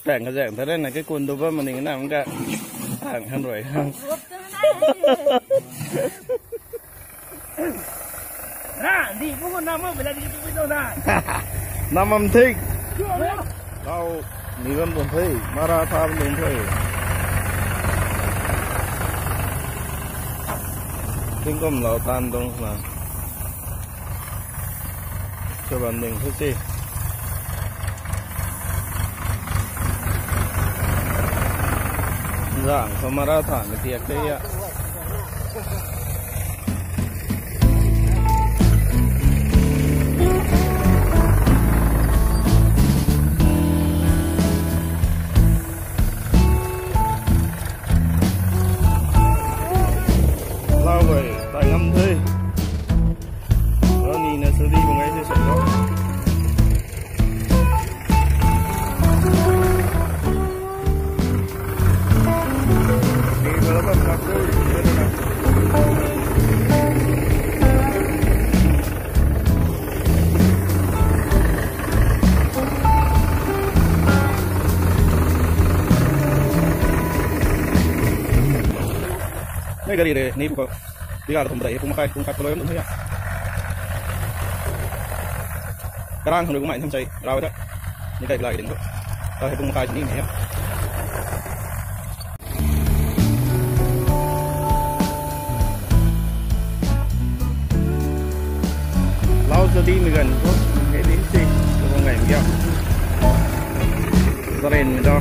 Bảng cái dạng thế đây này cái quần đồ vơ mà mình làm cả hàng hơn rồi hàng đi cũng còn năm phải là đi cái đâu này năm âm thích đâu đi gần buồn thấy marathon buồn thấy tiếng công lão tan đông là cho bạn mình thôi chứ dạng không marathon thì thiệt đấy ạ lao về tại ngâm thế đó nhìn là sẽ đi một ngày sẽ xảy ra ini kali deh, ini buka tiga atau berapa? Pungkat kalau yang ya. Sekarang udah kumain sampai rawat dah. Ini kayak lagi deh. Kalau pungkat ini ya. Lau jadi mungkin, kayak ini sih, kalau nggak enggak. Keren itu.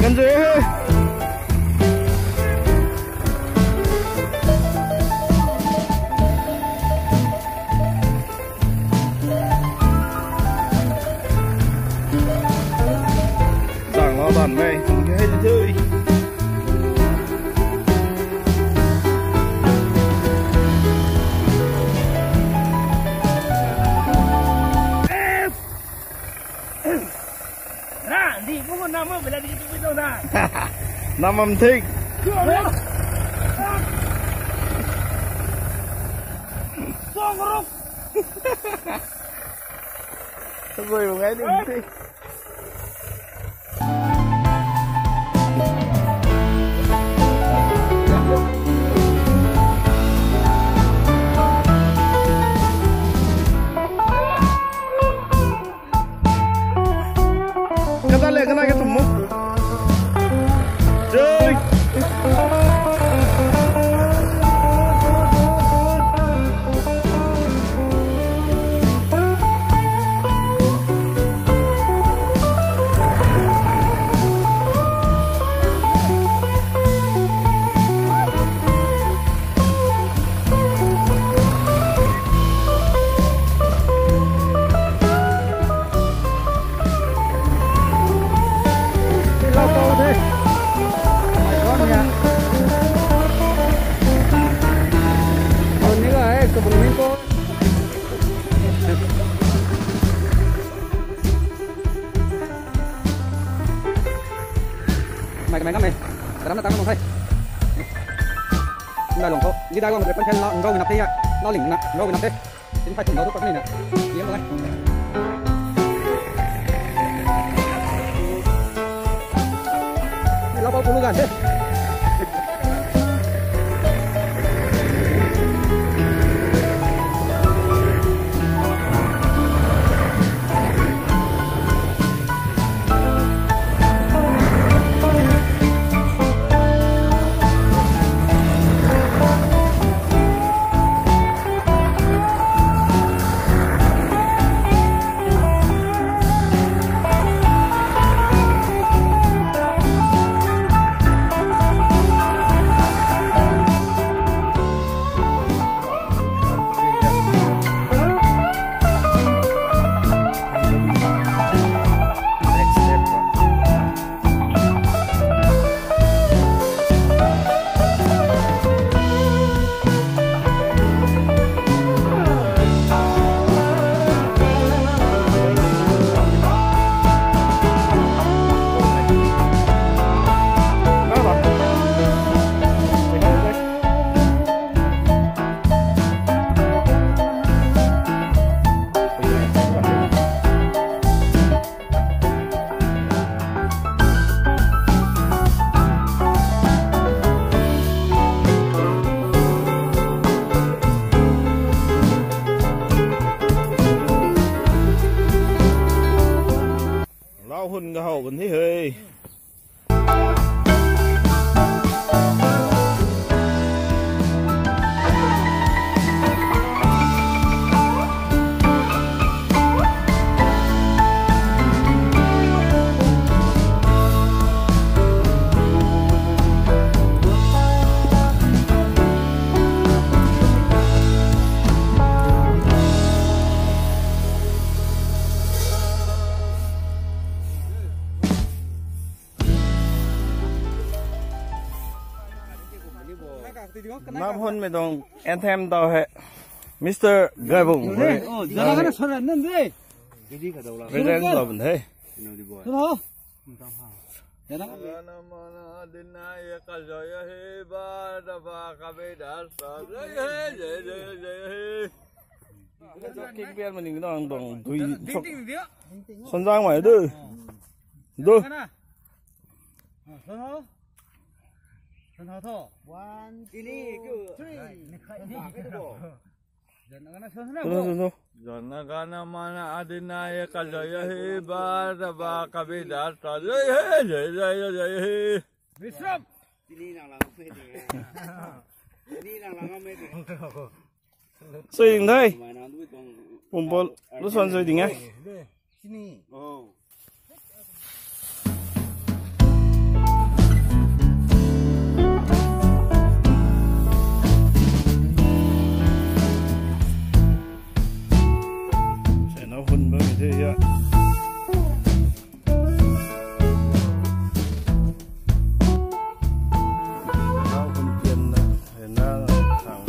Gần dưới giảng lo toàn này không cái gì chơi đi cũng còn năm phải là đi cái đâu này năm âm thích rồi một ngày đi thích kena ke temu cuy mày ngắm này, cái nó tăng nó thấy, đây lồng cô, đi đây qua một cái con chân lo ngâu nạp thế à, lo lỉnh nè, ngâu nạp thế, chính phải thủng đầu thuốc này nè, điên rồi, lo bao nhiêu gần thế. คนก็เฮากันที่เฮ้ยน้ำพ่นไม่ต้องแอนเทมต่อเหรอมิสเตอร์ไกบุ้งเฮ้ยจะนั่งกันสนนั่นดิไม่ได้ก็ต่อเป็นเฮ้ยฮัลโหลจะนั่งกันมาดินนายก็จะยังให้บ้านจะพากับไปดัดสัตว์เฮ้ยกิ้งเปี้ยนมันนี่ก็ต้องดุยคนสร้างใหม่ด้วยดูOne, two, three. Janagana mana adinaya kalaya he bara ba kabidar jay. Visram. Ini nang lang pwede. Ini nang lang pwede. Suy đình thôi. Bùm bò lúc xuân suy đình ngay. Sini. Oh. Hun bao nhiêu thế ạ? Bao hun tiền này, hiện ra là thằng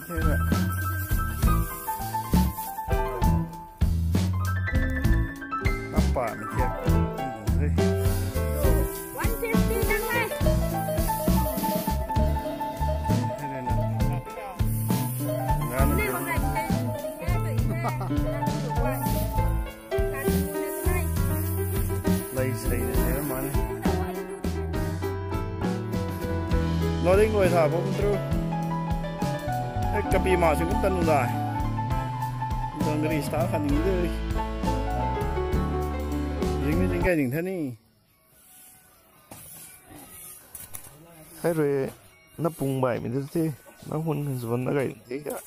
thế đấy. Nắp bả mình thiệt. Đây. 150 đăng lên. Đây này. Ngan. Này bằng này nghe vậy Đây thế mà này. Nó đi ngồi thả bóng trưa. Kapi masuk ke tanah dah. Jangan geris tak kan ini deh. Jengnya jengkai jeng thani. Hai rồi nó bùng bảy mình thế, nó hun rồi nó gầy thế cả.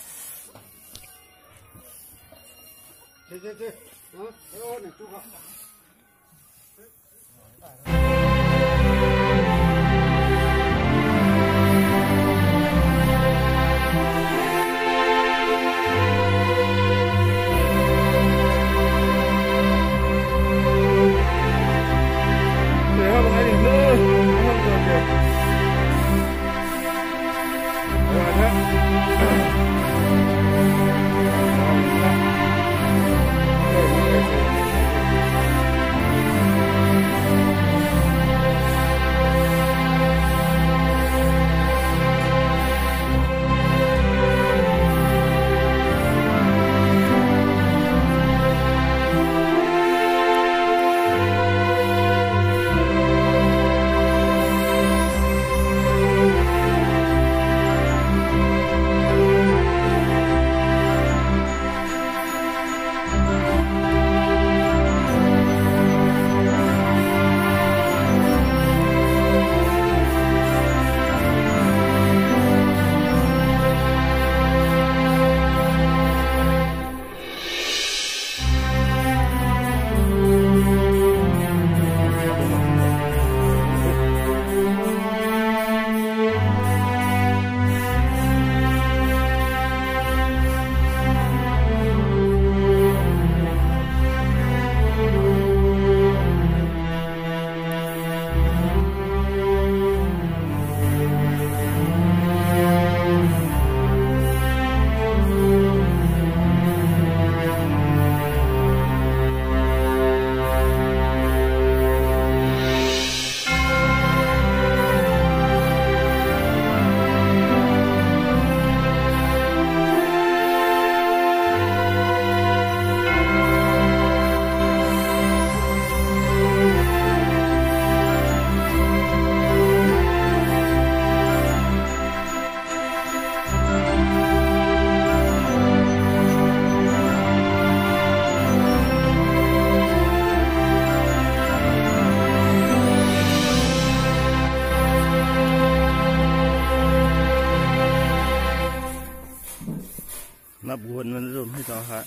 นับวนมันรวมให้ต่อฮะ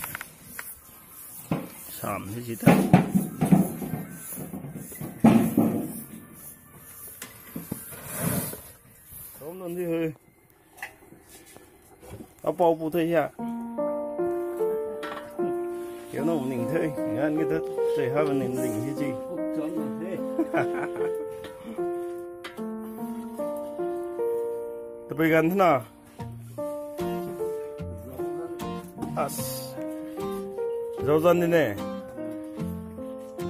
3ที่สิตาต้มนั่นที่เฮ้ยเอาเป่าปูเทยฮะเดี๋ยวน้องหนิงเทยงานก็จะใส่ห้าวันหนิงที่จีจะไปกันที่ไหนas dâu dân đi nè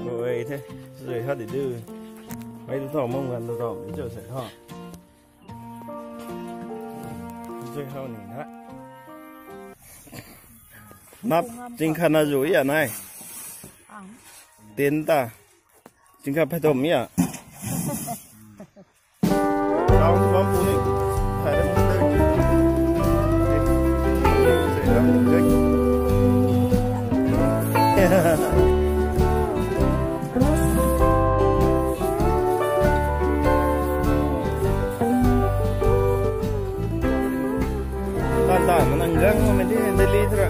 ngồi thế rồi hát để đưa mấy đứa thỏ mông gần đứa thỏ để chờ sẽ thỏ rồi hao nỉ hát nắp chính khăn là rủi à này tiến ta chính khăn phải thầm à sao không bấm phụ này phải làm cái sẽ làm những cái tanta menanggang memedi Delhi tra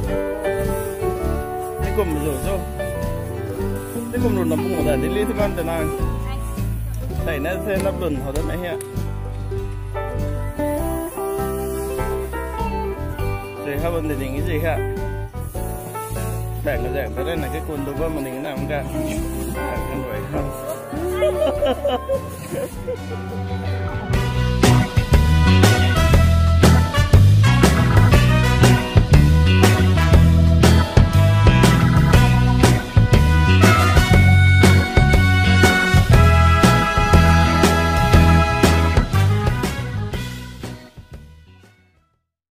ini kom zo ini kom run nampung ada Delhi tu kan tenang tại nó sẽ nắp run họ đến này ha rồi hai bên thì gì ha cái dạng tới đây là cái cồn đồ bơm mà mình làm cả ăn rồi không